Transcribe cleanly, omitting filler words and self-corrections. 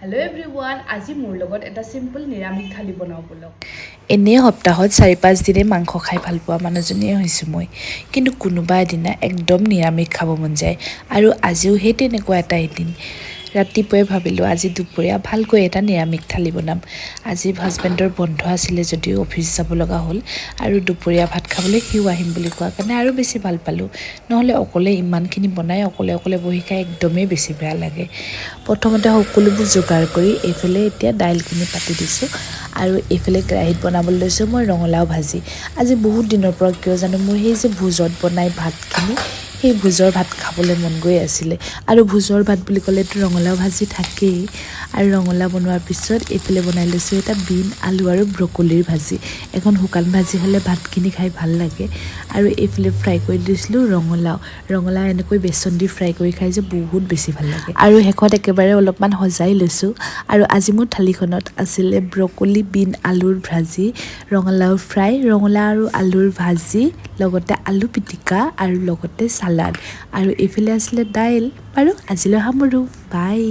hello everyone আজি মোৰ লগত এটা সিম্পল নিৰামিষ থালি বনাও বলক এনে সপ্তাহত 4-5 দিনে মাংস খাই ভাল পোৱা মানুহজনীয়ে হৈছোঁ মই কিন্তু কোনোবা এদিনা একদম নিৰামিষ খাব মন যায় আৰু আজিও সেই তেনেকুৱা এটা এদিন ৰাতিপুৱাই ভাবিলোঁ আজি দুপৰীয়া ভালকৈ এটা নিৰামিষ থালি বনাম আজি হাজবেণ্ডৰ বন্ধ আছিলে যদিও অফিচ যাব লগা হ'ল আৰু দুপৰীয়া ভাত খাবলৈ সিও আহিম বুলি কোৱা কাৰণে আৰু বেছি ভাল পালোঁ নহ'লে অকলে ইমানখিনি বনাই অকলে বহি খাই একদমেই বেছি বেয়া লাগে প্ৰথমতে সকলোবোৰ যোগাৰ কৰি এইফালে এতিয়া দাইলখিনি পাতি দিছোঁ আৰু এইফালে কেৰাহীত বনাবলৈ লৈছোঁ মই ৰঙালাও ভাজি আজি বহুত দিনৰ পৰা কিয় জানো মোৰ সেই যে ভোজত বনাই ভাতখিনি সেই ভোজৰ ভাত খাবলৈ মন গৈ আছিলে আৰু ভোজৰ ভাত বুলি ক'লেতো ৰঙালাও ভাজি থাকেই আৰু ৰঙালাও বনোৱাৰ পিছত এইফালে বনাই লৈছোঁ এটা বিন আলু আৰু ব্ৰকলিৰ ভাজি এখন শুকান ভাজি হ'লে ভাতখিনি খাই ভাল লাগে আৰু এইফালে ফ্ৰাই কৰি দিছিলোঁ ৰঙালাও এনেকৈ বেচন দি ফ্ৰাই কৰি খাই যে বহুত বেছি ভাল লাগে আৰু শেষত একেবাৰে অলপমান সজাই লৈছোঁ আৰু আজি মোৰ থালিখনত আছিলে ব্ৰকলি বিন আলুৰ ভাজি ৰঙালাও ফ্ৰাই ৰঙালাও আৰু আলুৰ ভাজি লগতে আলু পিটিকা আৰু লগতে সালাড আৰু এইফালে আছিলে দাইল আৰু আজিলৈ সামৰো বাই